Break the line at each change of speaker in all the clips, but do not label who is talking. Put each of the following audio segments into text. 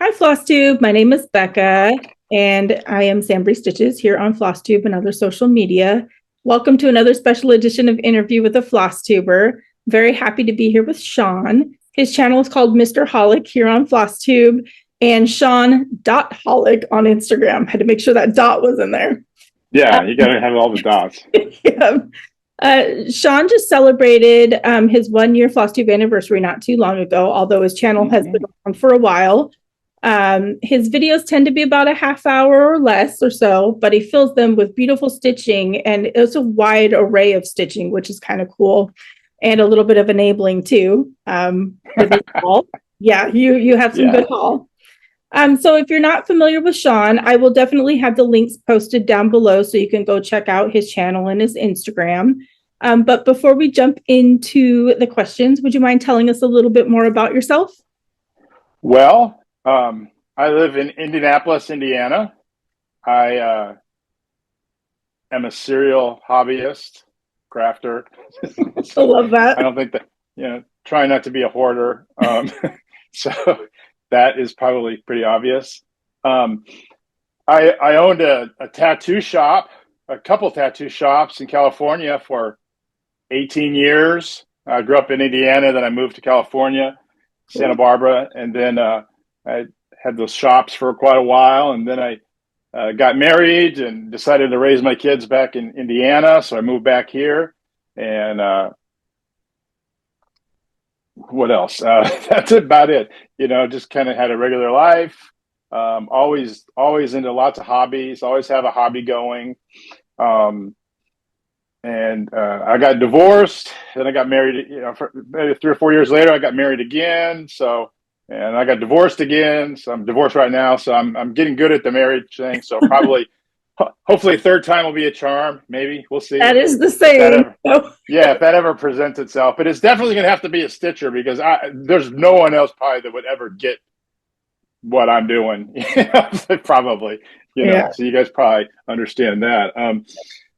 Hi, Flosstube. My name is Becca, and I am SamBrie Stitches here on Flosstube and other social media. Welcome to another special edition of Interview with a Flosstuber. Very happy to be here with Sean. His channel is called Mr. Holic here on Flosstube, and Sean.Holic on Instagram. Had to make sure that dot was in there.
Yeah, you got to have all the dots.
Yeah. Sean just celebrated his 1 year Flosstube anniversary not too long ago, although his channel has been on for a while. His videos tend to be about a half hour or less or so, but he fills them with beautiful stitching, and it's a wide array of stitching, which is kind of cool, and a little bit of enabling too. Yeah, you have some good haul. So if you're not familiar with Sean, I will definitely have the links posted down below so you can go check out his channel and his Instagram. But before we jump into the questions, would you mind telling us a little bit more about yourself?
Well, I live in Indianapolis, Indiana. I am a serial hobbyist, crafter.
I love that.
I don't think that, try not to be a hoarder. So that is probably pretty obvious. I owned a tattoo shop, a couple tattoo shops in California for 18 years. I grew up in Indiana, then I moved to California, Santa Barbara, and then I had those shops for quite a while, and then I got married and decided to raise my kids back in Indiana, so I moved back here. And what else? That's about it. Just kind of had a regular life. Always into lots of hobbies. Always have a hobby going. And I got divorced. Then I got married. For maybe 3 or 4 years later, I got married again. And I got divorced again. So I'm divorced right now. So I'm getting good at the marriage thing. So probably, hopefully, third time will be a charm. Maybe we'll see.
That is the same.
If that ever presents itself. But it's definitely going to have to be a stitcher because there's no one else probably that would ever get what I'm doing. Probably. So you guys probably understand that.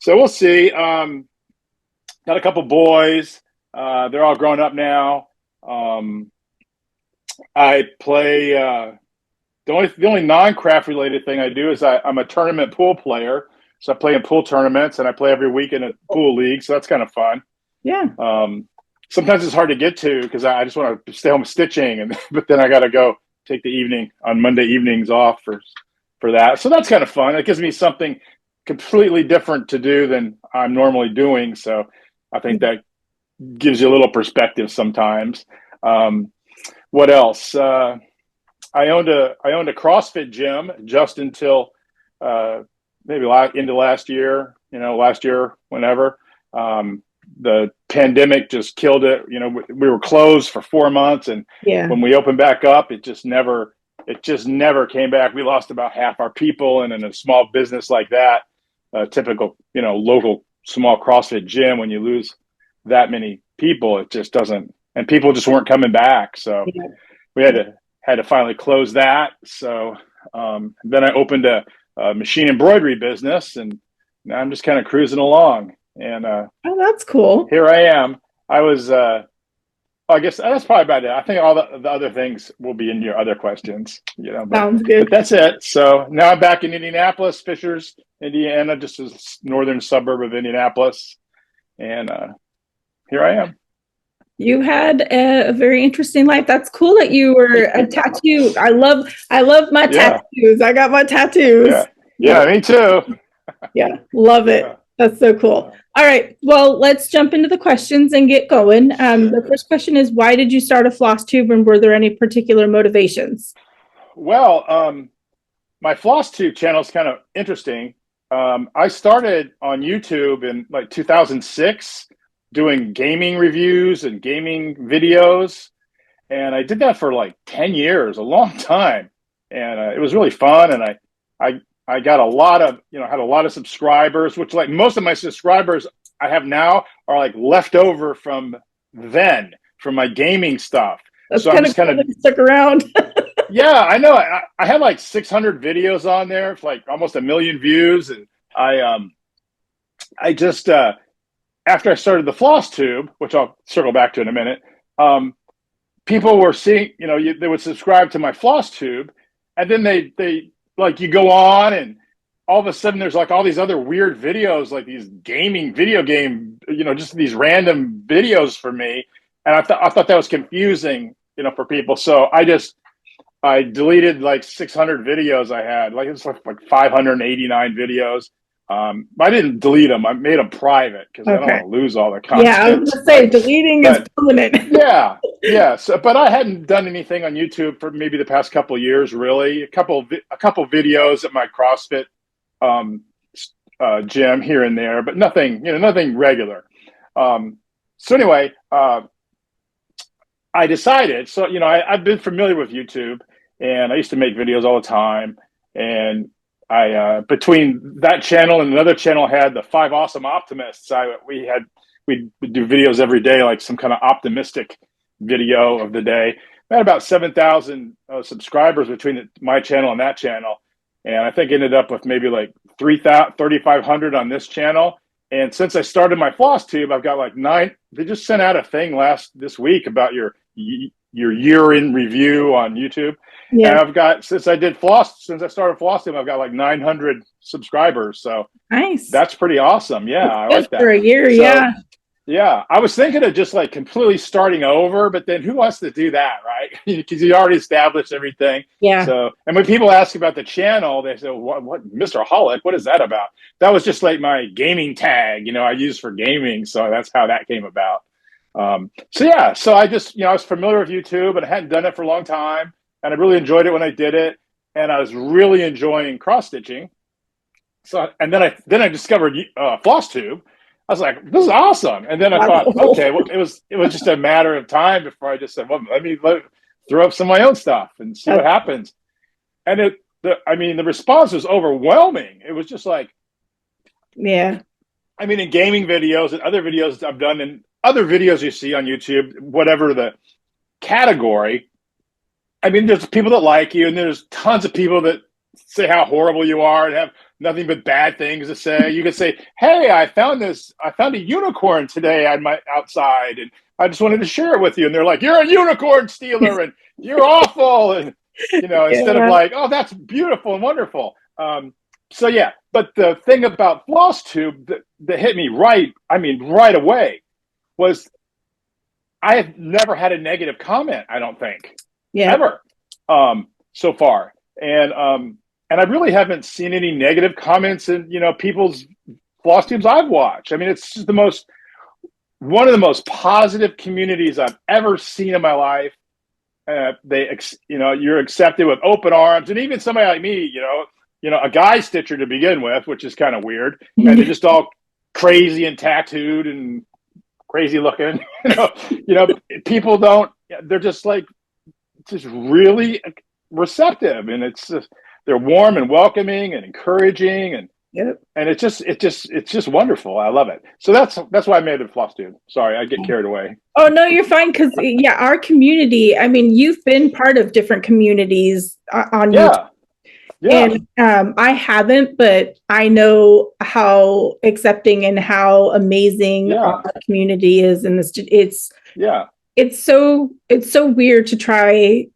So we'll see. Got a couple boys. They're all grown up now. I play. The only non-craft related thing I do is I'm a tournament pool player. So I play in pool tournaments, and I play every week in a pool league. So that's kind of fun.
Yeah.
Sometimes it's hard to get to because I just want to stay home stitching, but then I got to go take the evening on Monday evenings off for that. So that's kind of fun. It gives me something completely different to do than I'm normally doing. So I think that gives you a little perspective sometimes. What else? I owned a CrossFit gym just until maybe into last year, whenever. The pandemic just killed it. We were closed for 4 months, and when we opened back up, it just never came back. We lost about half our people, and in a small business like that, typical, local small CrossFit gym, when you lose that many people, it just doesn't, and people just weren't coming back. So we had to finally close that. So then I opened a machine embroidery business, and now I'm just kind of cruising along. And oh,
that's cool.
Here I am. I was I guess that's probably about it. I think all the other things will be in your other questions,
Sounds good.
But that's it. So now I'm back in Indianapolis, Fishers, Indiana, just a northern suburb of Indianapolis. And here I am.
You had a very interesting life. That's cool that you were a tattoo. I love my tattoos. I got my tattoos.
Yeah, me too.
Yeah, love it. Yeah. That's so cool. All right, well, let's jump into the questions and get going. The first question is, why did you start a Flosstube, and were there any particular motivations?
Well, my Flosstube channel is kind of interesting. I started on YouTube in like 2006 doing gaming reviews and gaming videos. And I did that for like 10 years, a long time. And it was really fun. And I got a lot of, had a lot of subscribers, which like most of my subscribers I have now are like left over from then, from my gaming stuff.
That's so I'm just kind of stuck around.
Yeah, I know. I had like 600 videos on there, like almost 1 million views. And I just, after I started the Flosstube, which I'll circle back to in a minute, people were seeing, they would subscribe to my Flosstube, and then they like you go on and all of a sudden there's like all these other weird videos, like these video game, just these random videos for me. And I thought that was confusing, for people. So I deleted like 600 videos I had. Like it's like 589 videos. I didn't delete them. I made them private because I don't want to lose all the content.
Yeah, I was gonna say deleting is permanent.
Yeah. So, but I hadn't done anything on YouTube for maybe the past couple of years. Really, a couple videos at my CrossFit gym here and there, but nothing regular. So anyway, I decided. So I've been familiar with YouTube, and I used to make videos all the time. And I between that channel and another channel had the 5 Awesome Optimists. We'd do videos every day, like some kind of optimistic video of the day. I had about 7,000 subscribers between my channel and that channel. And I think ended up with maybe like 3,500 on this channel. And since I started my Flosstube, I've got like 9. They just sent out a thing this week about your year in review on YouTube. Yeah. And I've got, since I started Flosstube, I've got like 900 subscribers. So
nice.
That's pretty awesome. Yeah. I like that.
For a year. So, yeah.
Yeah, I was thinking of just like completely starting over, but then who wants to do that, right? Because you already established everything.
Yeah.
So, and when people ask about the channel, they say, "What, Mr. Holic? What is that about?" That was just like my gaming tag, I use for gaming. So that's how that came about. So I just, I was familiar with YouTube, and I hadn't done it for a long time, and I really enjoyed it when I did it, and I was really enjoying cross stitching. So, and then I discovered Flosstube. I was like, this is awesome. And then I thought, okay, well, it was just a matter of time before I just said, well, let me throw up some of my own stuff and see what happens. And the response was overwhelming. It was just like,
yeah.
I mean, in gaming videos and other videos I've done, and other videos you see on YouTube, whatever the category, I mean, there's people that like you, and there's tons of people that say how horrible you are and have nothing but bad things to say. You could say, "Hey, I found a unicorn today on my outside, and I just wanted to share it with you." And they're like, "You're a unicorn stealer, and you're awful," and instead of like, "Oh, that's beautiful and wonderful." So yeah, but the thing about Flosstube that hit me right away was I have never had a negative comment. I don't think ever so far, and I really haven't seen any negative comments in, people's Flosstubes I've watched. I mean, it's just one of the most positive communities I've ever seen in my life. You're accepted with open arms, and even somebody like me, a guy stitcher to begin with, which is kind of weird, and they're just all crazy and tattooed and crazy looking. People they're just really receptive, and it's just, they're warm and welcoming and encouraging, and it's just wonderful. I love it. So that's why I made it Flosstube. Sorry, I get carried away.
Oh no, you're fine. Because our community. I mean, you've been part of different communities on YouTube. Yeah. And I haven't, but I know how accepting and how amazing our community is, and it's so weird to try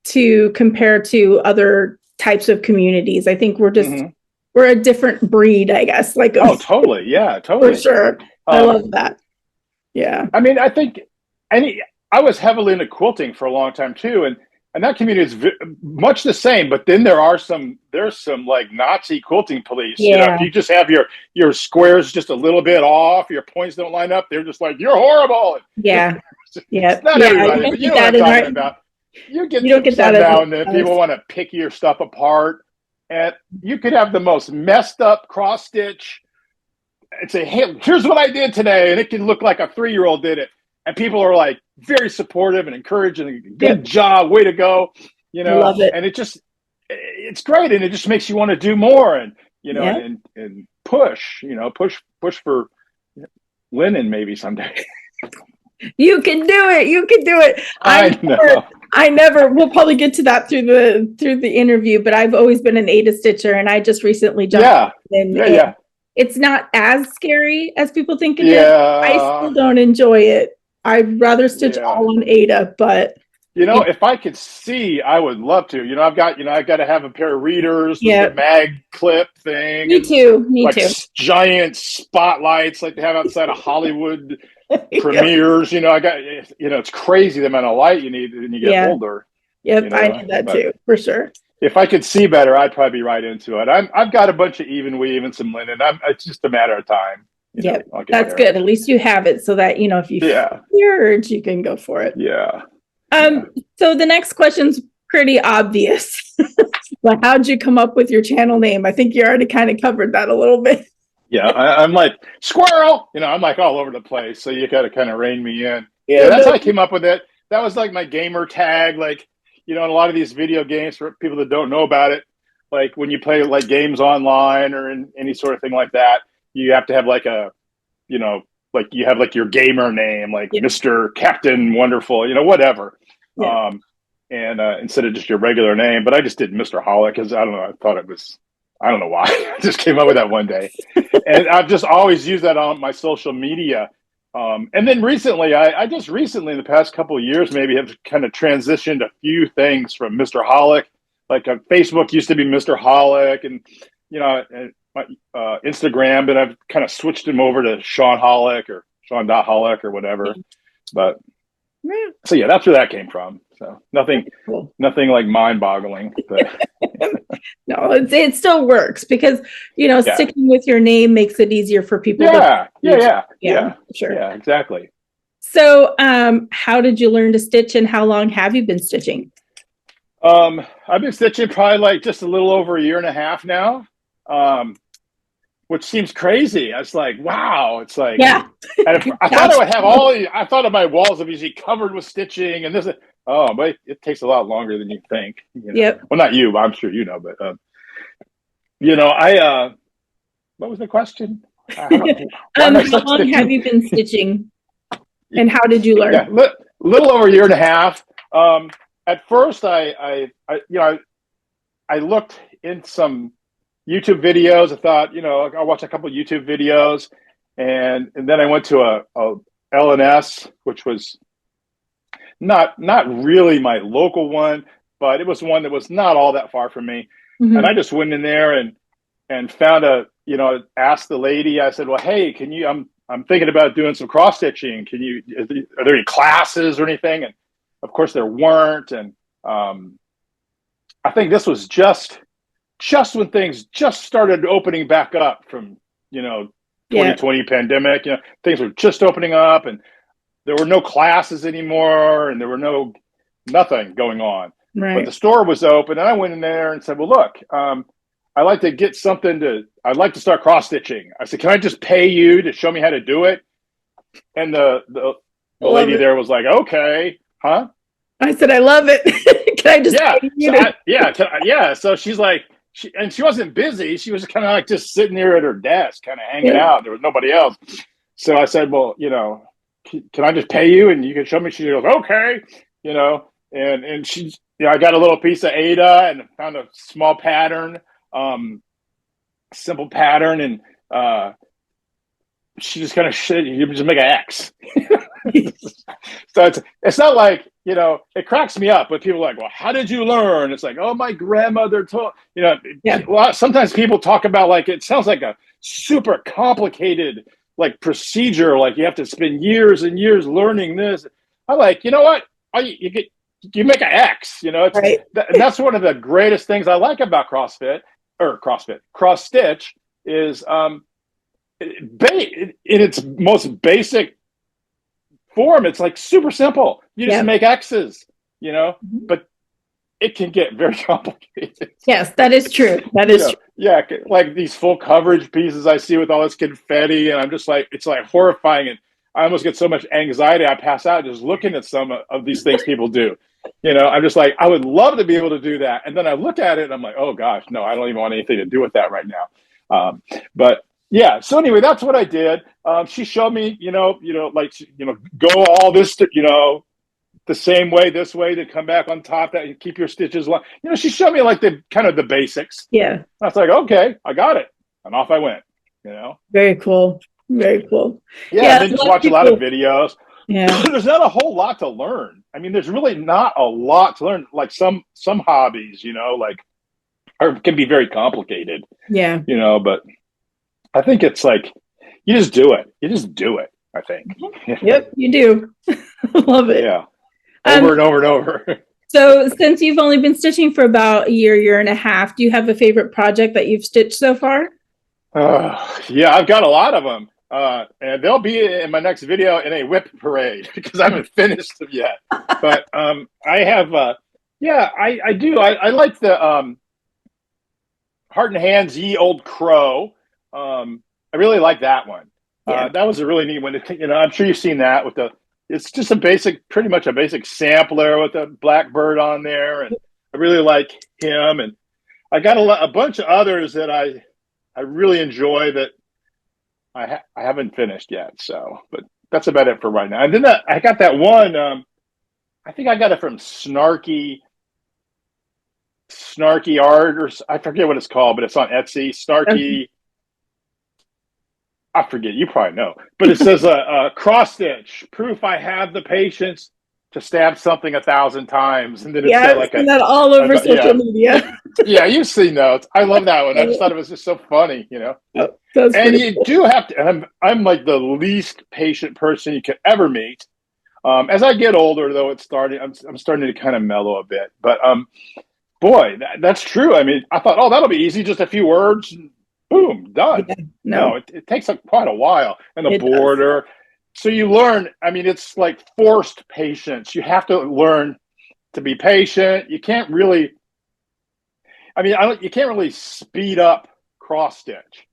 to compare to other types of communities. I think we're a different breed, I guess. Like,
totally. Yeah, totally.
For sure. I love that. Yeah.
I mean, I think I was heavily into quilting for a long time too. And that community is much the same, but then there's some like Nazi quilting police.
Yeah.
If you just have your squares just a little bit off, your points don't line up, they're just like, you're horrible.
Yeah.
It's not everybody, but you know what I'm talking about. You don't get that now and then. People want to pick your stuff apart, and you could have the most messed up cross stitch and say, "Hey, here's what I did today," and it can look like a 3-year-old did it, and people are like very supportive and encouraging. Good job, way to go!
Love it.
And it's great, and it just makes you want to do more, and and push for linen maybe someday.
You can do it. You can do it. I never. We'll probably get to that through the interview. But I've always been an Ada stitcher, and I just recently jumped in. Yeah. It's not as scary as people think it is. I still don't enjoy it. I'd rather stitch all on Ada, but
If I could see, I would love to. I've got to have a pair of readers with
Yeah.
the mag clip thing,
Me
and
too. Me
like
too.
giant spotlights like they have outside of Hollywood
Yep.
premieres. It's crazy the amount of light you need when you get
Yeah.
older.
Yep. I need that
But
too, for sure.
if I could see better, I'd probably be right into it. I've got a bunch of even weave and some linen. It's just a matter of time.
Yep.
I'll get
That's
there.
good. At least you have it so that, if you feel
Yeah.
the urge, you can go for it.
Yeah.
So the next question's pretty obvious. But how'd you come up with your channel name? I think you already kind of covered that a little bit.
Yeah, I'm like squirrel. I'm like all over the place. So you got to kind of rein me in.
Yeah,
That's how I came up with it. That was like my gamer tag. Like, in a lot of these video games, for people that don't know about it, like when you play like games online or in any sort of thing like that, you have to have like like you have like your gamer name, like Mr. Captain Wonderful, whatever.
Yeah.
And instead of just your regular name, but I just did Mr. Hollick because I don't know. I don't know why. I just came up with that one day. And I've just always used that on my social media. And then recently, I just recently in the past couple of years, maybe have kind of transitioned a few things from Mr. Hollick. Like Facebook used to be Mr. Hollick, and my Instagram, but I've kind of switched them over to Sean Hollick or Sean.Hollick or whatever. But so yeah, that's where that came from. So nothing like mind-boggling. But
no, it still works because sticking with your name makes it easier for people.
Yeah,
sure.
Yeah, exactly.
So, how did you learn to stitch, and how long have you been stitching?
I've been stitching probably like just a little over a year and a half now. Which seems crazy. I was like, wow. It's like,
yeah.
I thought I would have I thought of my walls would be covered with stitching and this. Oh, but it takes a lot longer than you think.
Yep.
Well, not you, but I'm sure but what was the question?
How long have you been stitching, and how did you learn?
Yeah, little over a year and a half. At first, I looked in some YouTube videos. I thought, I'll watch a couple of YouTube videos, and then I went to a LNS, which was not really my local one, but it was one that was not all that far from me. Mm-hmm. And I just went in there and found asked the lady. I said, well, hey, can you? I'm thinking about doing some cross stitching. Are there any classes or anything? And of course there weren't. And I think this was just when things just started opening back up from 2020 pandemic. Things were just opening up, and there were no classes anymore, and there were nothing going on. Right. But the store was open, and I went in there and said, well, look, I'd like to get I'd like to start cross stitching. I said, can I just pay you to show me how to do it? And the lady there was like, okay, huh?
I said, I love it. Can I just pay you
So she's like, she wasn't busy. She was kind of like just sitting there at her desk, kind of hanging out. There was nobody else. So I said, well, can I just pay you and you can show me? She goes, okay, and she's, I got a little piece of Ada and found a small pattern, simple pattern. And she just kind of you just make an X. So it's not like, it cracks me up, but people are like, well, how did you learn? It's like, oh, my grandmother told, sometimes people talk about like, it sounds like a super complicated like procedure. Like you have to spend years and years learning this. I'm like, you know what? You make an X,
right.
And that's one of the greatest things I like about cross stitch is, in its most basic form, it's like super simple. You just make X's, but it can get very complicated.
Yes, that is true. That is true.
Yeah, like these full coverage pieces I see with all this confetti, and I'm just like, it's like horrifying, and I almost get so much anxiety I pass out just looking at some of these things people do. I'm just like, I would love to be able to do that, and then I look at it and I'm like, oh gosh, no, I don't even want anything to do with that right now. But yeah, so anyway, that's what I did. She showed me, go all this, the same way, this way, to come back on top, that you keep your stitches long. She showed me like the kind of the basics.
Yeah.
I was like, okay, I got it. And off I went,
Very cool. Very cool.
Yeah, then just watch a lot of videos.
Yeah.
there's not a whole lot to learn. I mean, there's really not a lot to learn. Like some hobbies, like can be very complicated,
Yeah.
but I think it's like you just do it. You just do it, I think.
Yep, you do. Love it.
Yeah. Over and over and over.
So since you've only been stitching for about a year and a half, do you have a favorite project that you've stitched so far?
Yeah, I've got a lot of them. And they'll be in my next video in a whip parade because I haven't finished them yet. But I have, I do. I like the Heart and Hands, Ye Old Crow. I really like that one.
Yeah.
That was a really neat one. I'm sure you've seen that with it's just pretty much a basic sampler with a blackbird on there. And I really like him. And I got a bunch of others that I really enjoy that I haven't finished yet. So, but that's about it for right now. And then I got that one. I think I got it from Snarky Art, or I forget what it's called, but it's on Etsy. Snarky. I forget. You probably know, but it says cross stitch proof. I have the patience to stab something 1,000 times, and then it's got like
that all over social media.
Yeah, you've seen those. I love that one. I just thought it was just so funny,
Oh,
and you do have to. And I'm like the least patient person you could ever meet. As I get older, though, I'm starting to kind of mellow a bit. But boy, that's true. I mean, I thought, that'll be easy, just a few words. And boom, done.
Yeah,
no, it takes quite a while. And the border. So you learn, I mean, it's like forced patience. You have to learn to be patient. You can't really, you can't really speed up cross stitch.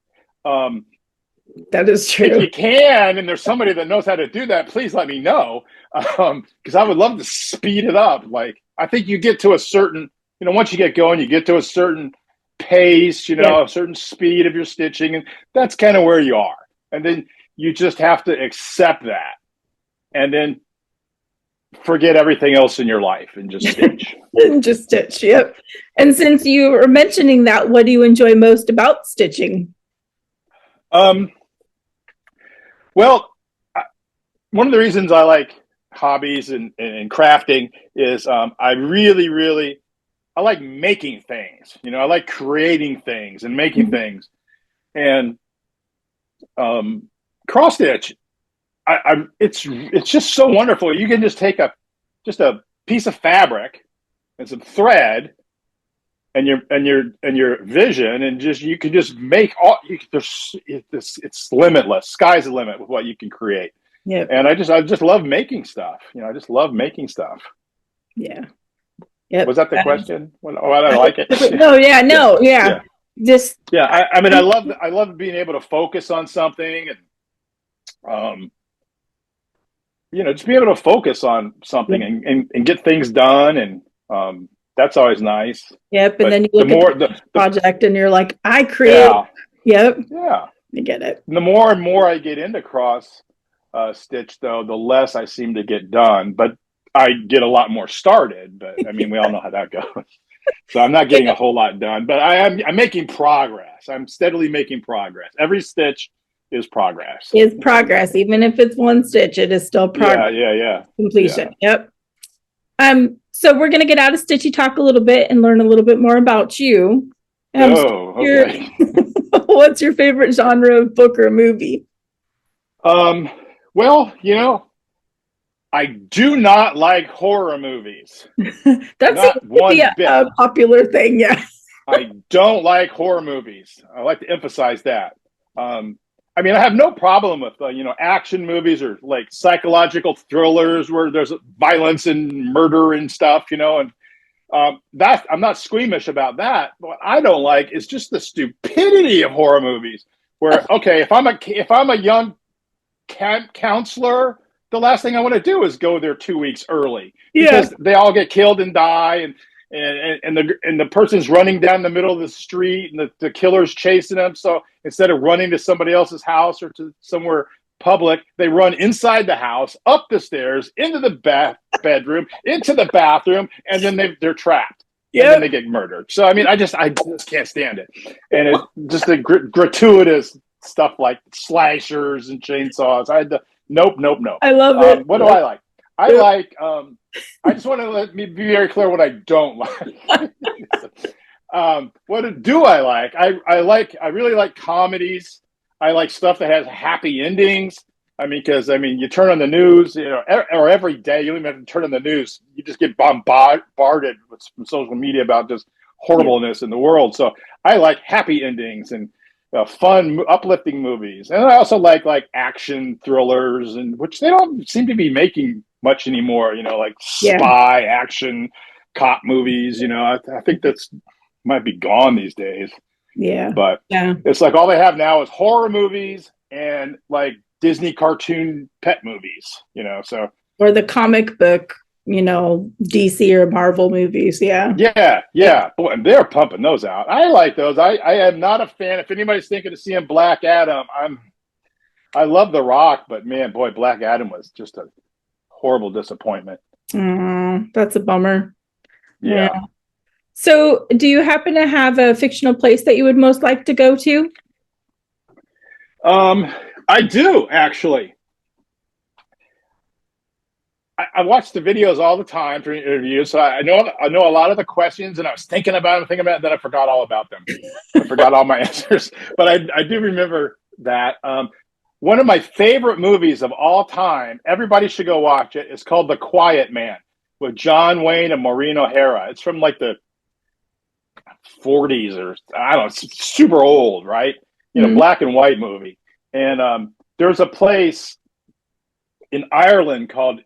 That is true.
If you can, and there's somebody that knows how to do that, please let me know. Because I would love to speed it up. Like, I think you get to a certain, once you get going, you get to a certain pace, a certain speed of your stitching, and that's kind of where you are. And then you just have to accept that, and then forget everything else in your life and just stitch.
Just stitch. Yep. And since you were mentioning that, what do you enjoy most about stitching?
Well, one of the reasons I like hobbies and crafting is I really I like making things. I like creating things and making things. And cross stitch, it's just so wonderful. You can just take a piece of fabric and some thread and your vision, and you can just make it's limitless. Sky's the limit with what you can create.
Yeah.
And I just love making stuff. I just love making stuff.
Yeah. Yep.
Was that the question? I don't like it.
Yeah. Just
I love being able to focus on something, and just be able to focus on something and get things done, and that's always nice.
Yep. And then you look at the project and you're like, I create.
Yeah.
Yep.
Yeah.
I get it.
And the more and more I get into cross stitch, though, the less I seem to get done. But I get a lot more started. But we all know how that goes. So I'm not getting a whole lot done. But I'm making progress. I'm steadily making progress. Every stitch is progress.
Is progress. Even if it's one stitch, it is still progress.
Yeah.
Completion. Yeah. Yep. So we're going to get out of Stitchy Talk a little bit and learn a little bit more about you.
Okay.
What's your favorite genre of book or movie?
Well, I do not like horror movies.
That's a popular thing, yeah.
I don't like horror movies. I like to emphasize that. I have no problem with action movies or like psychological thrillers where there's violence and murder and stuff, and that I'm not squeamish about that. What I don't like is just the stupidity of horror movies. Where if I'm a young counselor, the last thing I want to do is go there 2 weeks early because they all get killed and die, and the person's running down the middle of the street, and the killer's chasing them. So instead of running to somebody else's house or to somewhere public, they run inside the house, up the stairs, into the bedroom, into the bathroom, and then they're trapped. Yeah, and then they get murdered. So I just can't stand it, and it's just the gratuitous stuff like slashers and chainsaws. I had to Nope, nope, nope.
I love it.
What do I like? I like. I just want to let me be very clear what I don't like. What do I like? I like. I really like comedies. I like stuff that has happy endings. I mean, because you turn on the news, or every day, you don't even have to turn on the news. You just get bombarded with from social media about just horribleness in the world. So I like happy endings and fun, uplifting movies, and I also like action thrillers, and which they don't seem to be making much anymore. Like spy action cop movies. I think that's might be gone these days.
Yeah,
but it's like all they have now is horror movies and like Disney cartoon pet movies. So
or the comic book, DC or Marvel movies.
Yeah. Boy, and they're pumping those out. I like those. I am not a fan. If anybody's thinking of seeing Black Adam, I love The Rock, but man, boy, Black Adam was just a horrible disappointment.
That's a bummer.
Yeah.
So, do you happen to have a fictional place that you would most like to go to?
I do actually. I watch the videos all the time for interviews, so I know a lot of the questions, and I was thinking about them, then I forgot all about them. I forgot all my answers, but I do remember that. One of my favorite movies of all time, everybody should go watch it. It's called The Quiet Man with John Wayne and Maureen O'Hara. It's from like the 40s, or I don't know, it's super old, right? Black and white movie. And there's a place in Ireland called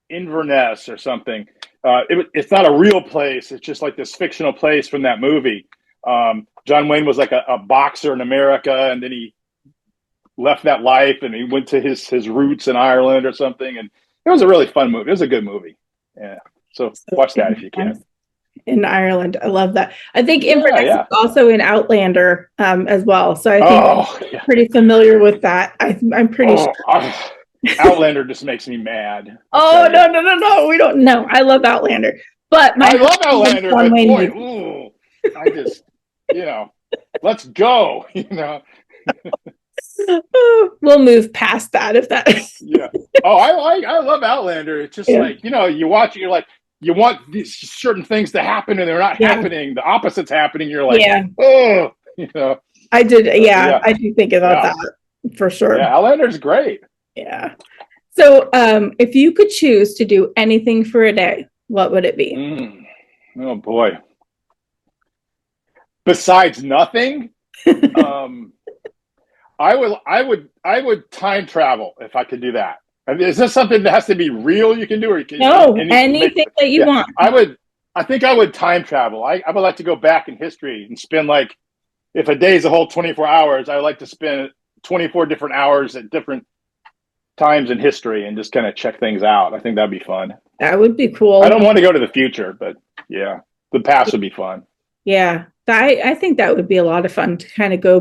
Inverness or something. It's not a real place. It's just like this fictional place from that movie. John Wayne was like a boxer in America, and then he left that life and he went to his roots in Ireland or something. And it was a really fun movie. It was a good movie. Yeah. So watch that if you can.
In Ireland. I love that. I think Inverness is also in Outlander as well. So I think I'm pretty familiar with that. I'm pretty sure.
Outlander just makes me mad.
No. We don't know. I love Outlander. But
I love Outlander, but boy, I just, let's go,
We'll move past that if that.
Yeah. Oh, I love Outlander. It's just like, you watch it, you're like, you want these certain things to happen and they're not happening. The opposite's happening. You're like,
I did. I do think about that for sure.
Yeah, Outlander's great.
Yeah. So if you could choose to do anything for a day, what would it be?
Oh boy. Besides nothing, I would time travel if I could do that. Is this something that has to be real you can do, or you can
anything that you want?
I think I would time travel. I would like to go back in history and spend if a day is a whole 24 hours, I would like to spend 24 different hours at different times in history and just kind of check things out. I think that'd be fun.
That would be cool.
I don't want to go to the future, but the past would be fun.
Yeah. I think that would be a lot of fun to kind of go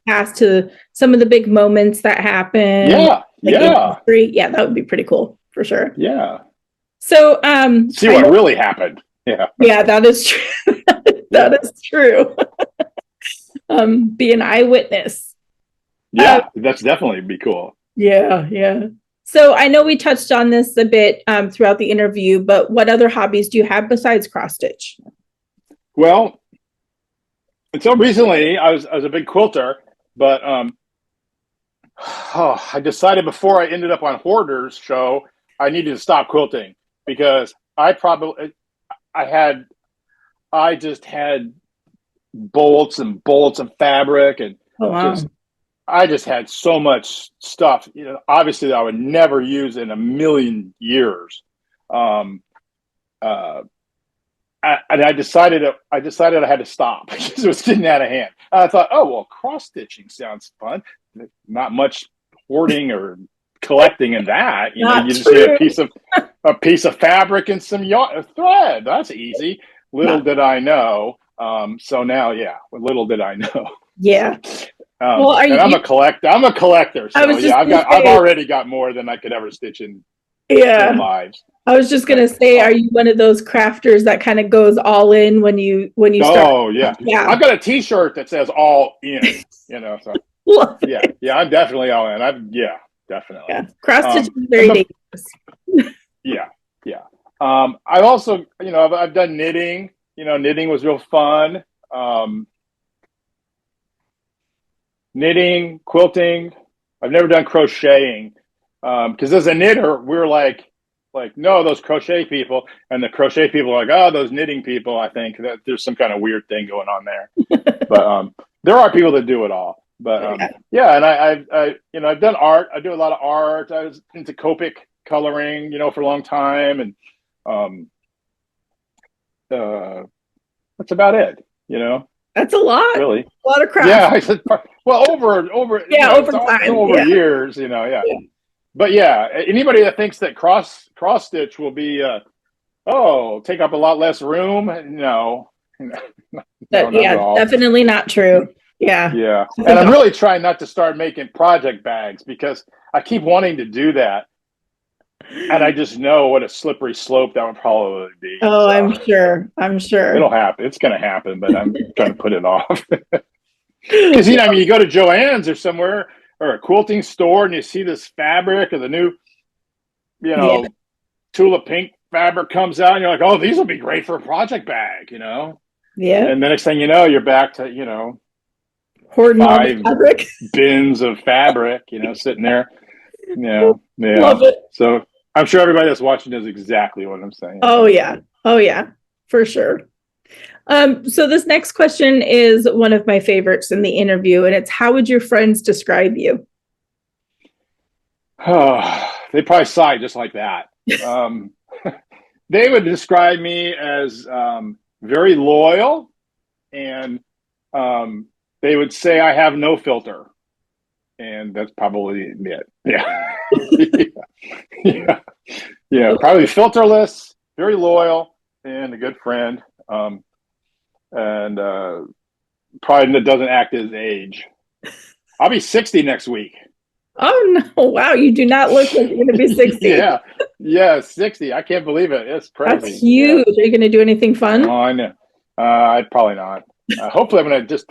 past to some of the big moments that happen. Yeah, that would be pretty cool for sure.
Yeah.
So
see what really happened. Yeah.
Yeah, that is true. That is true. Be an eyewitness.
Yeah, that's definitely be cool.
Yeah. So I know we touched on this a bit throughout the interview, but what other hobbies do you have besides cross stitch?
Well, until recently, I was a big quilter, but I decided before I ended up on Hoarder's show, I needed to stop quilting because I just had bolts and bolts of fabric, and I just had so much stuff, obviously that I would never use in a million years. I decided I had to stop because it was getting out of hand. I thought, cross stitching sounds fun. Not much hoarding or collecting in that. You just need a piece of fabric and some thread. That's easy. Little did I know. So now, little did I know.
Yeah.
I'm a collector. So I've already got more than I could ever stitch in lives.
I was just gonna say, are you one of those crafters that kind of goes all in when you start?
Oh yeah. I've got a T-shirt that says "all in." So I'm definitely all in. definitely.
Yeah. Cross stitch is
And
very dangerous.
yeah, yeah. I've also, I've done knitting. Knitting was real fun. Knitting, quilting. I've never done crocheting because as a knitter, we're like, no, those crochet people, and the crochet people are like, oh, those knitting people. I think that there's some kind of weird thing going on there, but there are people that do it all. But yeah, and I've done art. I do a lot of art. I was into Copic coloring, for a long time, and that's about it.
That's a lot.
Really,
A lot of craft.
yeah. I said, well, over
Yeah, over
it's
time.
over
Yeah.
years, yeah. But yeah, anybody that thinks that cross stitch will be take up a lot less room, no.
But
Not at
yeah,
all.
definitely not true. Yeah.
Yeah. And I'm really trying not to start making project bags because I keep wanting to do that. And I just know what a slippery slope that would probably be.
Oh, so. I'm sure.
It'll happen. It's going to happen, but I'm trying to put it off. Because, you go to Joann's or somewhere or a quilting store and you see this fabric or the new, tulip pink fabric comes out and you're like, oh, these will be great for a project bag,
Yeah.
And the next thing you know, you're back to,
hoarding
5
fabric.
bins of fabric, sitting there. Yeah.
Love it.
So I'm sure everybody that's watching knows exactly what I'm saying.
Oh yeah, for sure. So this next question is one of my favorites in the interview, and it's, how would your friends describe you?
Oh, they probably sigh just like that. They would describe me as very loyal, and they would say I have no filter. And that's probably it. Yeah. Yeah. Probably filterless, very loyal, and a good friend. And probably doesn't act his age. I'll be 60 next week.
Oh no! Wow, you do not look like you're going to be 60.
Yeah, 60. I can't believe it. It's crazy.
That's huge. Yeah. Are you going to do anything fun?
Oh, I know. I'd probably not. Hopefully, I'm going to just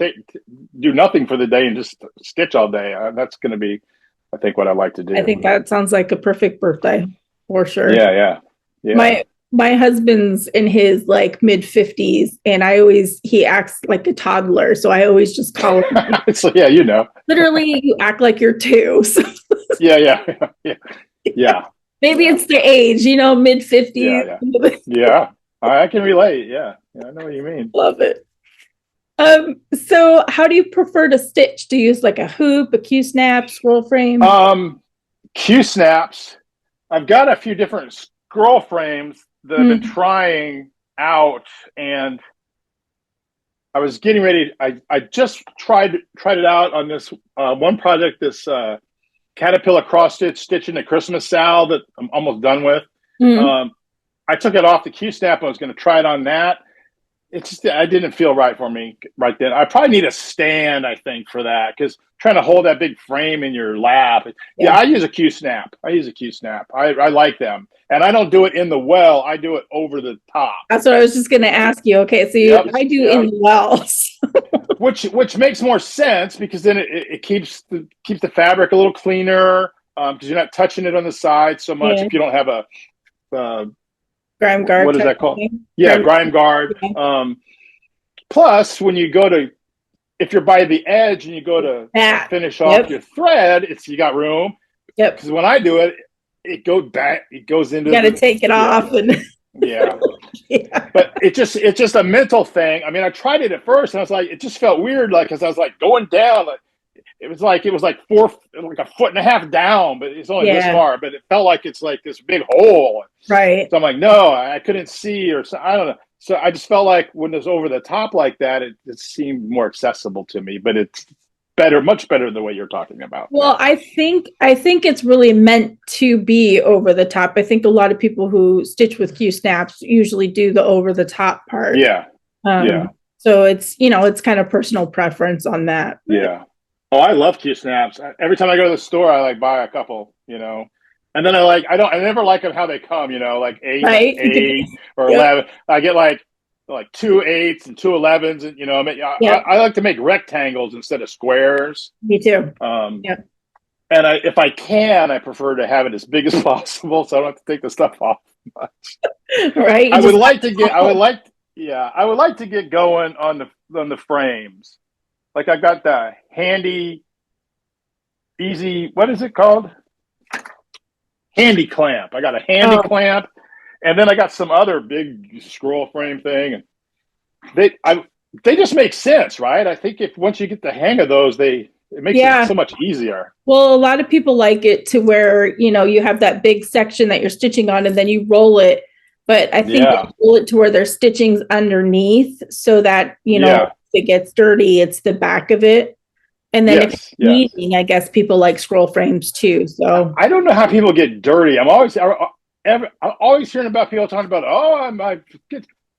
do nothing for the day and just stitch all day. That's going to be, I think, what I like to do.
I think that sounds like a perfect birthday for sure.
Yeah.
My husband's in his mid-50s, and he acts like a toddler, so I always just call him.
So
literally, you act like you're 2. So.
Yeah.
Maybe it's the age, mid-50s.
Yeah. I can relate. Yeah, I know what you mean.
Love it. So how do you prefer to stitch? Do you use a hoop, a Q-snap, scroll frame?
Q-snaps. I've got a few different scroll frames that I've been trying out, and I was getting ready. I just tried it out on this one project, this Caterpillar cross stitch in the Christmas Sal that I'm almost done with. I took it off the Q-snap. I was going to try it on that. I didn't feel right for me right then. I probably need a stand, I think, for that, because trying to hold that big frame in your lap. Yeah, I use a Q-snap. I like them. And I don't do it in the well. I do it over the top.
That's what I was just going to ask you. Okay, so I do in the wells.
which makes more sense, because then it keeps the fabric a little cleaner, because you're not touching it on the side so much if you don't have a
grime guard.
What is that called? Yeah, grime guard. Plus, when you go to, if you're by the edge and you go to finish off your thread, you got room.
Yep.
Because when I do it, it goes back. It goes into.
You got to take it off and.
Yeah. But it's just a mental thing. I mean, I tried it at first, and I was like, it just felt weird, because I was going down. It was like a 1.5 foot down, but it's only this far. But it felt like it's like this big hole.
Right.
So I'm like, no, I couldn't see, or so, I don't know. So I just felt like when it was over the top like that, it seemed more accessible to me. But it's better, much better the way you're talking about.
Well, I think it's really meant to be over the top. I think a lot of people who stitch with Q-snaps usually do the over the top part.
Yeah.
So it's it's kind of personal preference on that.
Yeah. Oh, I love Q-snaps. Every time I go to the store, I buy a couple, and then I never like them how they come, like 8 or 11. I get like 2 8s and 2 11s, and I like to make rectangles instead of squares.
Me too.
And if I can, I prefer to have it as big as possible, so I don't have to take the stuff off much.
Right?
I would like to get. I would like to get going on the frames. Like I got the handy, easy. What is it called? Handy clamp. I got a handy clamp, and then I got some other big scroll frame thing, and they just make sense, right? I think if once you get the hang of those, it makes it so much easier.
Well, a lot of people like it to where, you have that big section that you're stitching on and then you roll it. But I think you roll it to where there's stitchings underneath so that, if it gets dirty, it's the back of it. And then if it's needing, I guess people like scroll frames too. So
I don't know how people get dirty. I'm always hearing about people talking about,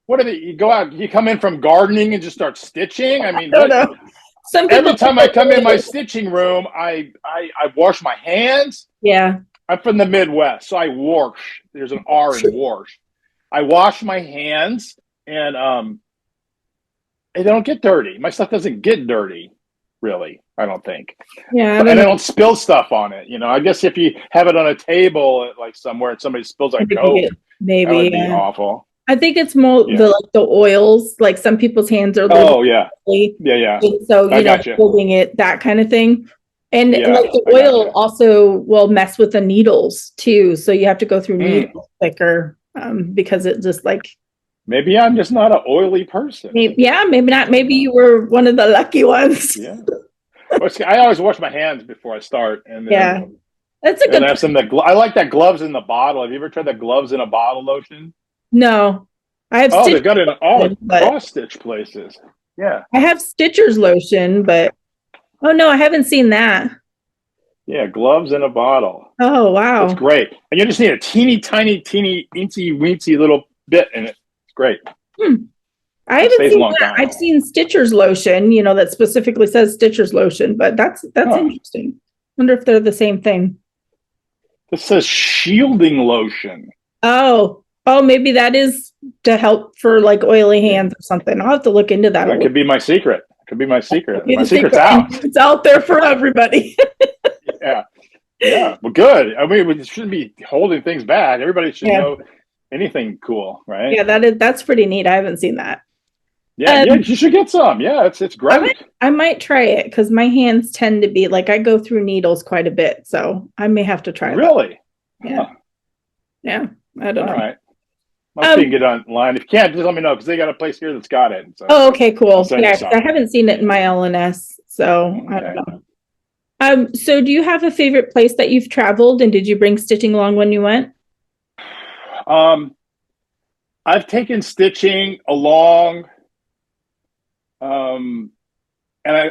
what are they? You go out, you come in from gardening and just start stitching. I mean, every time I come in my stitching room, I wash my hands.
Yeah.
I'm from the Midwest, so I wash. There's an R in wash. I wash my hands, and they don't get dirty. My stuff doesn't get dirty, really. I don't think.
Yeah.
And I don't spill stuff on it. I guess if you have it on a table, like somewhere, and somebody spills like Coke, that would be awful.
I think it's more the oils. Like some people's hands are.
Yeah.
And so holding it, that kind of thing. And like the oil also will mess with the needles too. So you have to go through needles quicker because it just like.
Maybe I'm just not an oily person.
Maybe not. Maybe you were one of the lucky ones.
Yeah. I always wash my hands before I start. And then,
that's a good.
I like that gloves in the bottle. Have you ever tried that gloves in a bottle lotion?
No, I have.
They've got it in all cross stitch places. Yeah,
I have Stitcher's lotion, but no, I haven't seen that.
Yeah, gloves in a bottle.
Oh wow,
it's great. And you just need a teeny tiny, teeny weensy little bit in it. It's great.
I haven't seen that. I've seen Stitcher's lotion, that specifically says Stitcher's lotion, but that's interesting. Wonder if they're the same thing.
It says shielding lotion.
Oh, maybe that is to help for like oily hands or something. I'll have to look into that.
That could be my secret. My secret's
out. It's out there for everybody.
Yeah. Well, good. I mean, we shouldn't be holding things back. Everybody should know anything cool, right?
Yeah, that's pretty neat. I haven't seen that.
Yeah, you should get some. Yeah, it's great.
I might try it because my hands tend to be like I go through needles quite a bit, so I may have to try.
Really?
Yeah. Huh. Yeah. I don't know.
All right. I can get online. If you can't, just let me know because they got a place here that's got it. So
okay, cool. Yeah, I haven't seen it in my LNS, so I don't know. So do you have a favorite place that you've traveled, and did you bring stitching along when you went?
I've taken stitching along, and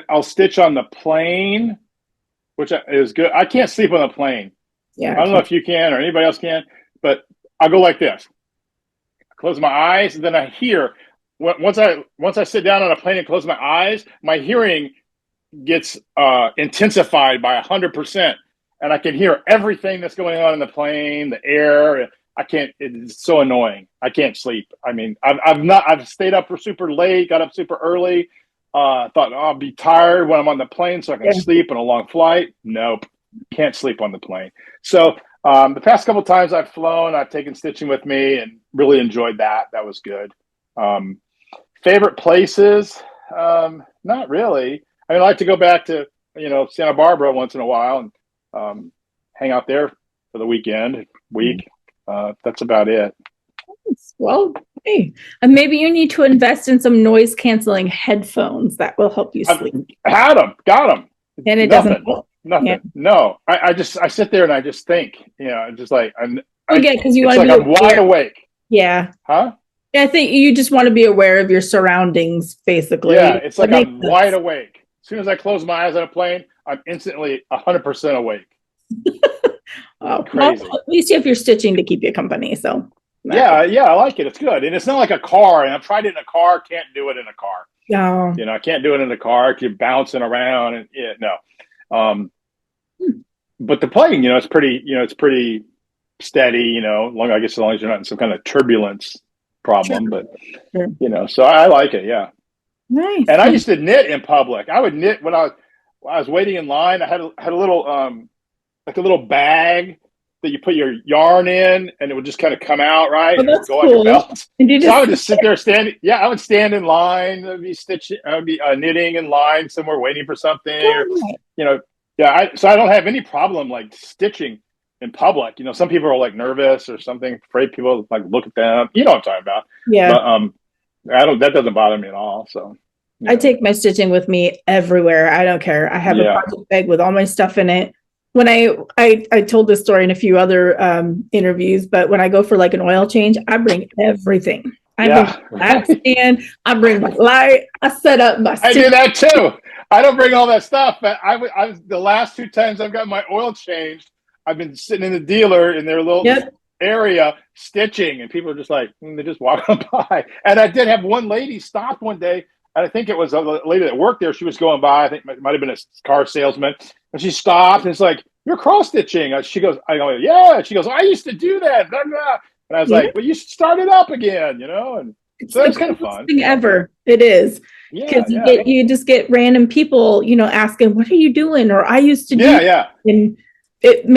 I'll stitch on the plane, which is good. I can't sleep on the plane.
Yeah,
I don't know if you can or anybody else can, but I'll go like this. Close my eyes, and then I hear. Once I sit down on a plane and close my eyes, my hearing gets intensified by 100%, and I can hear everything that's going on in the plane, the air. I can't. It's so annoying. I can't sleep. I mean, I've stayed up for super late, got up super early. Thought I'll be tired when I'm on the plane, so I can sleep on a long flight. Nope, can't sleep on the plane. So. The past couple of times I've flown, I've taken stitching with me and really enjoyed that. That was good. Favorite places? Not really. I mean, I like to go back to, Santa Barbara once in a while and hang out there for the week. That's about it.
Well, hey, and maybe you need to invest in some noise canceling headphones that will help you sleep.
Got them.
And it doesn't help.
Nothing. Yeah. No, I sit there and I just think, just like
because you want to be
I'm wide awake.
Yeah.
Huh?
I think you just want to be aware of your surrounds, basically.
Yeah, it's like I'm wide awake. As soon as I close my eyes on a plane, I'm instantly 100% awake. Crazy.
Well, at least you have your stitching to keep you company. So.
Yeah, I like it. It's good, and it's not like a car. And I've tried it in a car. Can't do it in a car.
No.
I can't do it in a car. You're bouncing around, and no. But the plane, it's pretty steady, I guess as long as you're not in some kind of turbulence problem, but so I like it. Yeah.
Nice.
And I used to knit in public. I would knit when I was waiting in line. I had a little like a little bag that you put your yarn in, and it would just kind of come out, right?
Oh,
And it would
that's
go on your
cool.
belt.
And you
So I would
just
just sit there standing. Yeah, I would stand in line. I would be stitching. I would be knitting in line somewhere, waiting for something, or you know, yeah. So I don't have any problem like stitching in public. You know, some people are like nervous or something, afraid people like look at them. You know what I'm talking about?
yeah.
But I don't. That doesn't bother me at all. So
I take my stitching with me everywhere. I don't care. I have a project bag with all my stuff in it. When I told this story in a few other interviews, but when I go for like an oil change, I bring everything. I bring my stand, I bring my light, I set up my
I do that too. I don't bring all that stuff, but I the last 2 times I've got my oil changed, I've been sitting in the dealer in their little area stitching, and people are just like, they just walk on by. And I did have one lady stop one day, and I think it was a lady that worked there. She was going by. I think it might have been a car salesman, and she stopped and it's like, "You're cross stitching." She goes, "I go, yeah." She goes, "I used to do that." Blah, blah. And I was like, "Well, you should start it up again," you know. And
it's
so
the
that's kind of fun.
Thing ever. It is. Because you just get random people, you know, asking, "What are you doing?" Or I used to do. And it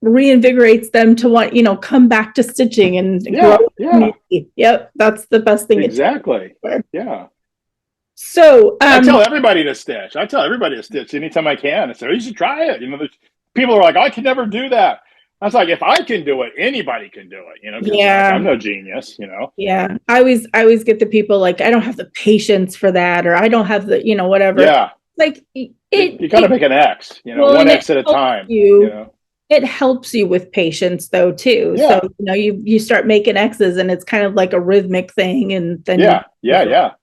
reinvigorates them to want, you know, come back to stitching and grow. Yep, that's the best thing.
Exactly. Yeah.
So
I tell everybody to stitch. I tell everybody to stitch anytime I can. I say, you should try it. You know, people are like, I can never do that. I was like, if I can do it, anybody can do it. You know, like, I'm no genius. You know.
Yeah, I always get the people like, I don't have the patience for that, or I don't have the, you know, whatever.
Yeah.
Like
you got to make an X. You know, one X at a time. You know.
It helps you with patience though too.
Yeah.
So you know, you start making X's, and it's kind of like a rhythmic thing, and then
yeah.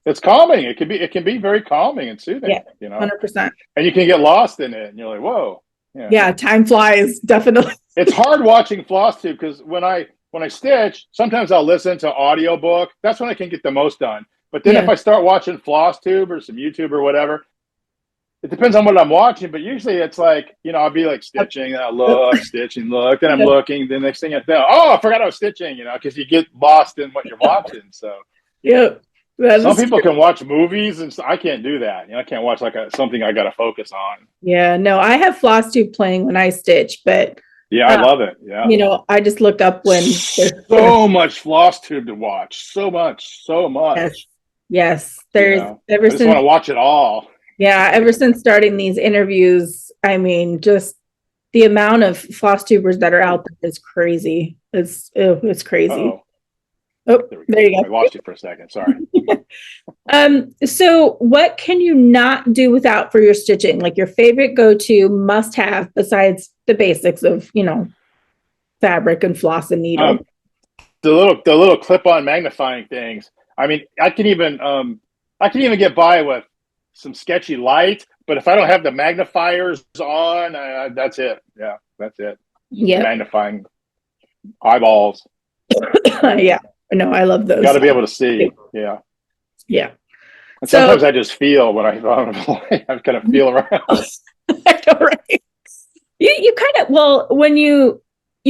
It's calming. It can be very calming and soothing.
Yeah,
you know,
100%.
And you can get lost in it, and you're like, whoa.
Yeah, time flies, definitely.
It's hard watching Flosstube because when I stitch, sometimes I'll listen to audiobook. That's when I can get the most done. But then if I start watching Flosstube or some YouTube or whatever, it depends on what I'm watching, but usually it's like, you know, I'll be like stitching, and I'll look, stitching, look, then I'm looking, the next thing I think, oh, I forgot I was stitching, you know, because you get lost in what you're watching. So some people can watch movies, and I can't do that. You know, I can't watch like something I got to focus on.
Yeah, no, I have Flosstube playing when I stitch, but
I love it. Yeah,
you know, I just look up when
there's so much Flosstube to watch, so much.
Yes. There's
I just want to watch it all.
Yeah, ever since starting these interviews, I mean, just the amount of Flosstubers that are out there is crazy. It's crazy. Oh, there you go.
I lost you for a second. Sorry.
So what can you not do without for your stitching? Like your favorite go-to must-have besides the basics of, you know, fabric and floss and needle?
The little clip-on magnifying things. I mean, I can even get by with some sketchy light, but if I don't have the magnifiers on, that's it. Yeah, that's it.
Yeah,
magnifying eyeballs.
Yeah, no, I love those.
Got to be able to see. Yeah. And sometimes I just feel when I kind of feel around.
Right. You kind of when you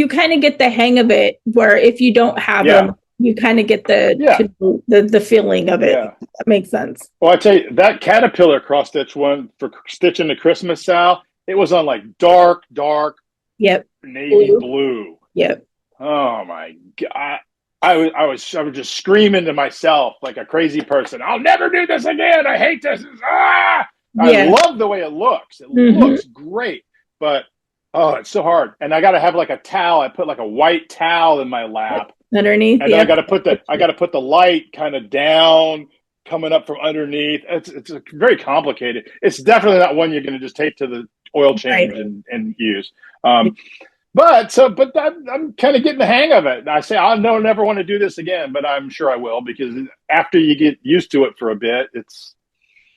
kind of get the hang of it, where if you don't have them, you kind of get the feeling of it. Yeah. That makes sense.
Well, I tell you, that caterpillar cross stitch one for stitching the Christmas Sal, it was on like dark navy blue.
Yep.
Oh my God. I was just screaming to myself like a crazy person. I'll never do this again. I hate this. I love the way it looks. It looks great, but it's so hard. And I got to have like a towel. I put like a white towel in my lap
underneath.
And then I got to put the light kind of down, coming up from underneath. It's very complicated. It's definitely not one you're going to just take to the oil change and use. But I'm kind of getting the hang of it. I say I never want to do this again, but I'm sure I will, because after you get used to it for a bit,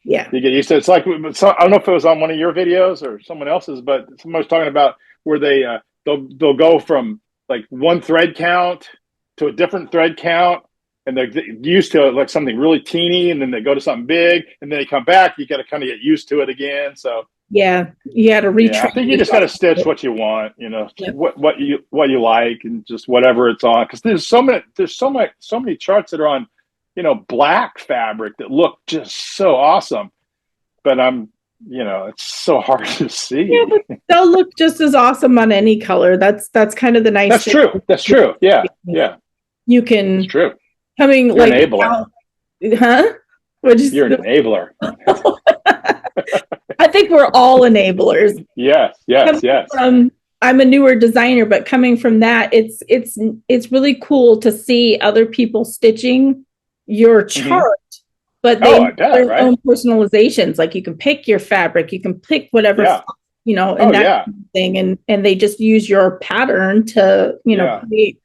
you get used to it. It's like, I don't know if it was on one of your videos or someone else's, but someone was talking about where they'll go from like one thread count to a different thread count, and they're used to like something really teeny, and then they go to something big, and then they come back. You got to kind of get used to it again. So
you got to retrain.
I think you just got to stitch what you want, you know, what you like, and just whatever it's on. Because there's so many charts that are on, you know, black fabric that look just so awesome. But I'm it's so hard to see.
Yeah, but they'll look just as awesome on any color. That's kind of the nice
That's
thing.
true. That's true. Yeah. Yeah.
You can
It's true.
coming
You're
like
an enabler.
huh?
You're an enabler.
I think we're all enablers.
Yes. Yes. Yes.
I'm a newer designer, but coming from that, it's really cool to see other people stitching your chart, but they
I bet,
their
right?
own personalizations. Like you can pick your fabric, you can pick whatever, and that kind of thing, and they just use your pattern to, create.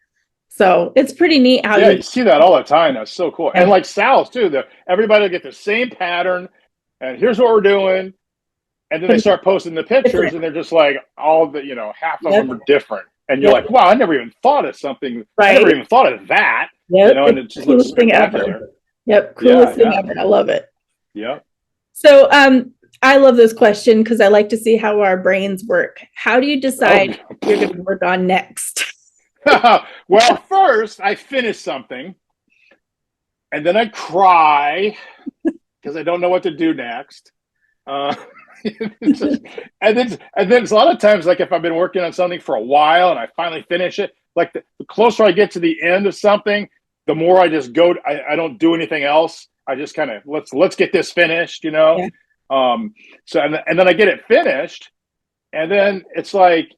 So it's pretty neat how
you see that all the time. That's so cool.
Yeah.
And like Sal's too, everybody will get the same pattern, and here's what we're doing. And then they start posting the pictures, and they're just like all the, half of them are different. And you're like, wow, I never even thought of something. Right. I never even thought of that. And it just looks spectacular.
Yep, coolest thing ever. I love it.
Yep.
So I love this question because I like to see how our brains work. How do you decide what you're going to work on next?
Well, first I finish something, and then I cry because I don't know what to do next. And then it's a lot of times, like if I've been working on something for a while and I finally finish it, like the closer I get to the end of something, the more I just go. I don't do anything else. I just kind of let's get this finished, Yeah. So and then I get it finished, and then it's like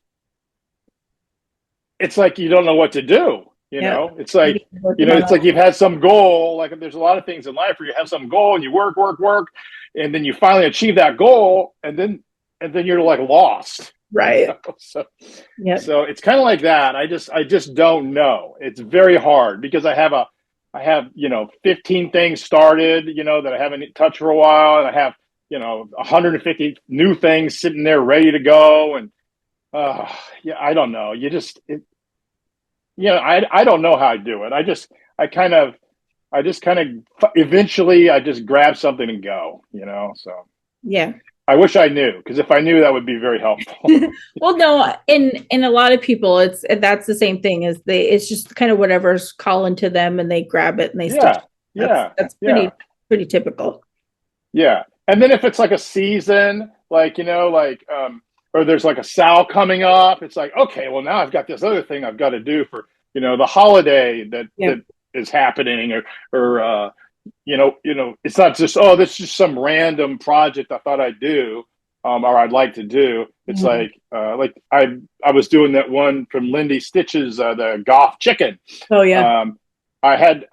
you don't know what to do. It's like it's like you've had some goal. Like there's a lot of things in life where you have some goal and you work, and then you finally achieve that goal, and then you're like lost.
Right.
So it's kind of like that. I just don't know. It's very hard because I have 15 things started, that I haven't touched for a while, and I have 150 new things sitting there ready to go, and I don't know. I don't know how I do it. Eventually I just grab something and go, so.
Yeah.
I wish I knew, because if I knew, that would be very helpful.
Well, no, in a lot of people, that's the same thing as it's just kind of whatever's calling to them and they grab it and they stitch. That's pretty typical.
Yeah. And then if it's like a season, like, or there's like a Sal coming up, it's like, okay, well now I've got this other thing I've got to do for, the holiday that is happening, or it's not just, this is just some random project I thought I'd do, or I'd like to do. It's like I was doing that one from SamBrie Stitches, the Goth chicken.
Oh yeah.
I had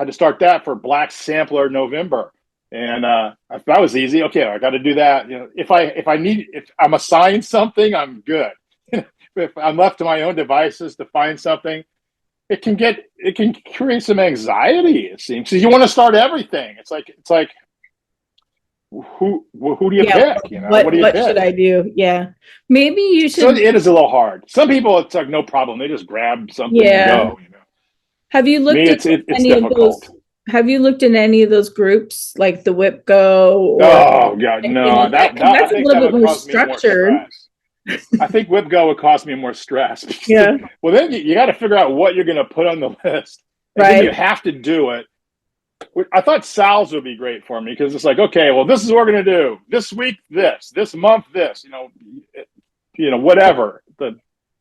to start that for Black Sampler November, and that was easy. Okay, I got to do that. If I'm assigned something, I'm good. If I'm left to my own devices to find something, it can create some anxiety, it seems. So you want to start everything. It's like who do you pick? What do you pick?
Should I do? Yeah. Maybe you should.
So it is a little hard. Some people, it's like no problem. They just grab something and go.
Have you looked at any of those? Have you looked in any of those groups, like the Whip Go?
Oh God, no!
That's a little bit more structured.
I think Whip Go would cost me more stress.
Yeah.
Well, then you got to figure out what you're going to put on the list. And then you have to do it. I thought Sal's would be great for me, because it's like, okay, well, this is what we're going to do this week. This month, this. Whatever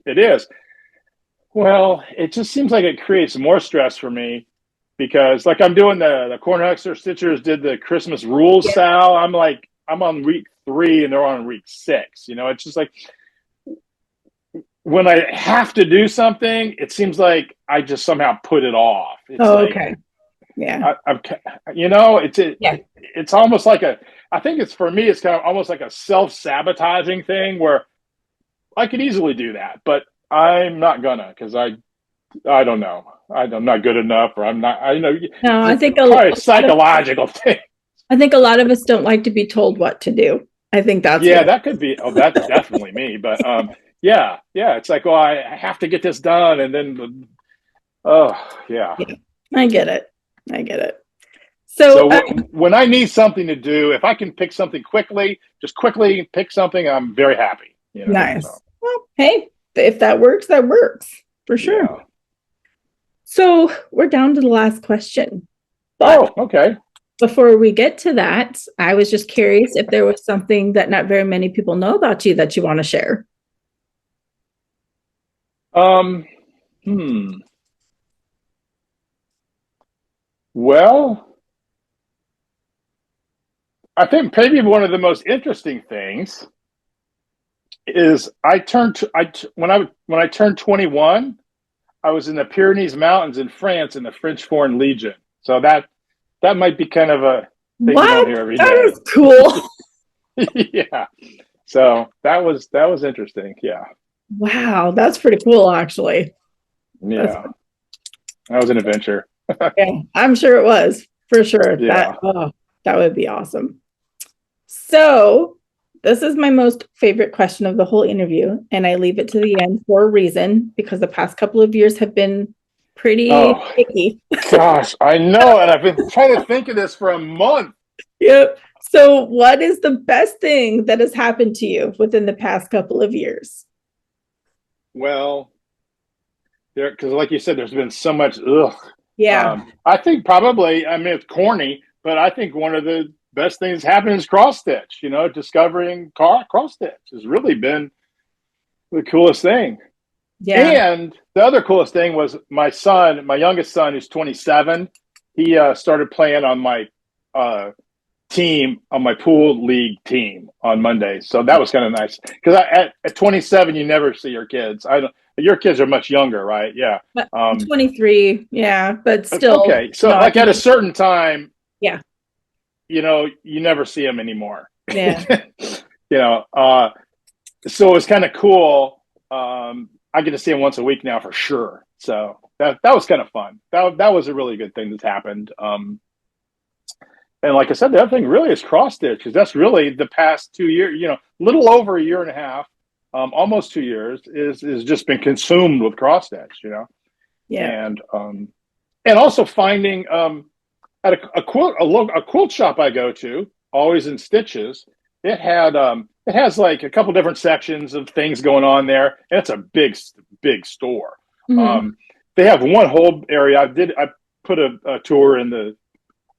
it is. Well, it just seems like it creates more stress for me, because like I'm doing the Cornhusker Stitchers did the Christmas rules Sal. I'm on week 3 and they're on week 6. It's just like, when I have to do something, it seems like I just somehow put it off. It's
okay. Yeah.
It's almost like I think it's, for me, it's kind of almost like a self-sabotaging thing where I could easily do that, but I'm not gonna, because I don't know. I'm not good enough, or I'm not,
No, I think
a psychological thing.
I think a lot of us don't like to be told what to do. I think that's
that could be. Oh, that's definitely me. But yeah. It's like, I have to get this done, and then yeah.
I get it. So
when I need something to do, if I can pick something quickly, just quickly pick something, I'm very happy.
Nice. So. Well, hey, if that works for sure. Yeah. So we're down to the last question.
Okay.
before we get to that, I was just curious if there was something that not very many people know about you that you want to share.
Um, hmm. Well, I think maybe one of the most interesting things is when I turned 21, I was in the Pyrenees Mountains in France in the French Foreign Legion. So that might be kind of a thing you don't
What?
hear every
That
day.
is cool.
Yeah. So that was interesting. Yeah.
Wow, that's pretty cool, actually. That's
Yeah. That was an adventure.
yeah, I'm sure it was for sure.
Yeah.
That would be awesome. So, this is my most favorite question of the whole interview, and I leave it to the end for a reason because the past couple of years have been pretty
Oh
icky.
gosh, I know, and I've been trying to think of this for a month.
Yep. So, what is the best thing that has happened to you within the past couple of years?
Well, there because like you said, there's been so much. Ugh.
Yeah.
I think probably. I mean, it's corny, but I think one of the best things happening is cross stitch. You know, discovering cross stitch has really been the coolest thing.
Yeah.
And the other coolest thing was my youngest son, who's 27. He started playing on my uh, team, on my pool league team on Monday. So that was kind of nice because at 27, you never see your kids. I don't. Your kids are much younger, right? Yeah.
But 23. Yeah. But still,
Okay. So
I
like at
think,
a certain time,
yeah.
you never see them anymore.
Yeah.
you know, so it was kind of cool. I get to see him once a week now for sure. So that was kind of fun. That was a really good thing that's happened. And like I said, the other thing really is cross stitch because that's really the past 2 years. Little over a year and a half, almost 2 years is just been consumed with cross stitch.
Yeah.
And also finding at a quilt shop I go to, always in Stitches. It has like a couple different sections of things going on there, and it's a big store.
Mhm.
Um, they have one whole area. I put a tour in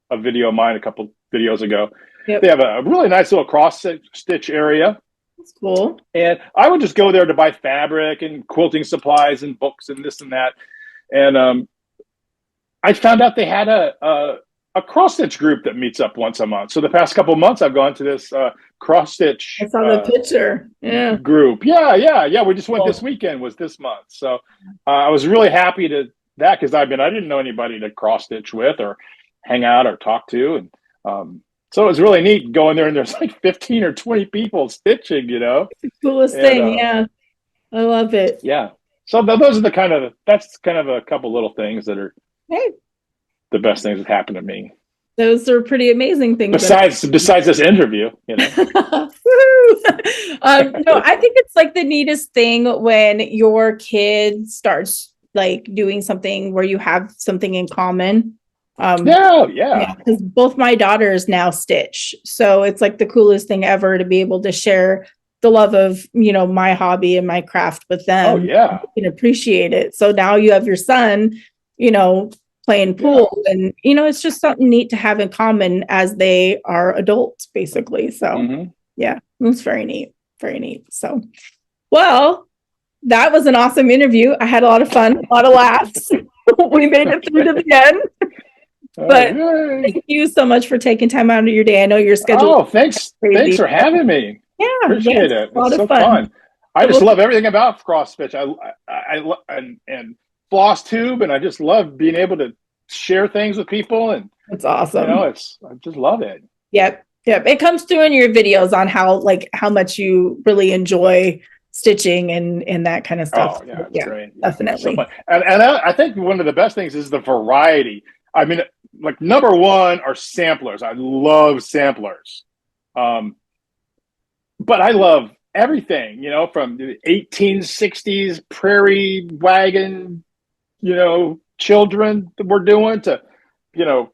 a video of mine a couple videos ago. They
Yep.
have a really nice little cross stitch area,
That's cool.
and I would just go there to buy fabric and quilting supplies and books and this and that. And I found out they had a cross stitch group that meets up once a month. So the past couple of months, I've gone to this cross stitch
I saw the picture. Yeah.
group. Yeah. We just went
Cool.
this weekend. Was this month? So I was really happy to that because I didn't know anybody to cross stitch with or hang out or talk to, and so it was really neat going there. And there's like 15 or 20 people stitching.
Coolest
And
thing. Yeah. I love it.
yeah. So those are that's kind of a couple little things that are
Hey,
the best things that happened to me.
those are pretty amazing things.
Besides this interview.
No, I think it's like the neatest thing when your kid starts like doing something where you have something in common.
Yeah.
Because both my daughters now stitch, so it's like the coolest thing ever to be able to share the love of my hobby and my craft with them.
Oh yeah.
You can appreciate it. So now you have your son, playing pool, and it's just something neat to have in common as they are adults, basically. So yeah, it's very neat, very neat. So, well, that was an awesome interview. I had a lot of fun, a lot of laughs. We made it through to the end. But thank you so much for taking time out of your day. I know your schedule.
Oh, thanks for having me.
Yeah,
Appreciate it.
A lot
It's
of
so fun. I just love everything about cross stitch. I love and Flosstube, and I just love being able to share things with people, and
it's awesome.
I just love it.
Yep. It comes through in your videos on how much you really enjoy stitching and that kind of stuff.
Oh yeah, it's great.
Definitely.
So and I think one of the best things is the variety. I mean, like number one are samplers. I love samplers, but I love everything. From the 1860s prairie wagon, children that we're doing to,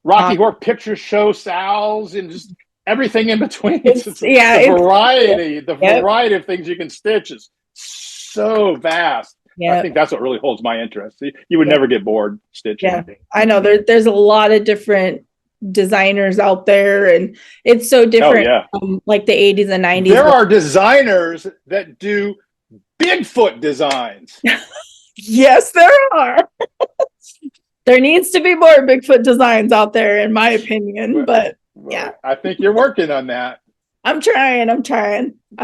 Rocky Horror Picture Show Sal's and just everything in between. The variety of things you can stitch is so vast. I think that's what really holds my interest. You would never get bored stitching.
Yeah, I know there's a lot of different designers out there, and it's so different from like the 80s and 90s.
There are designers that do Bigfoot designs.
Yes, there are. There needs to be more Bigfoot designs out there, in my opinion. But yeah,
I think you're working on that.
I'm trying. I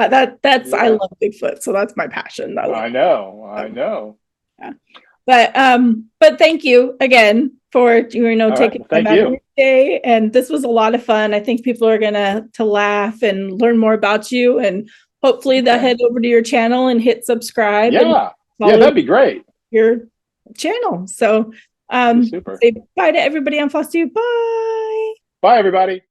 love Bigfoot, so that's my passion.
I know.
Yeah. But thank you again for taking time out of your day. And this was a lot of fun. I think people are gonna laugh and learn more about you, and hopefully they'll head over to your channel and hit subscribe.
Yeah, that'd be great.
Your channel. So
super.
Say bye to everybody on Flosstuber. Bye.
Bye, everybody.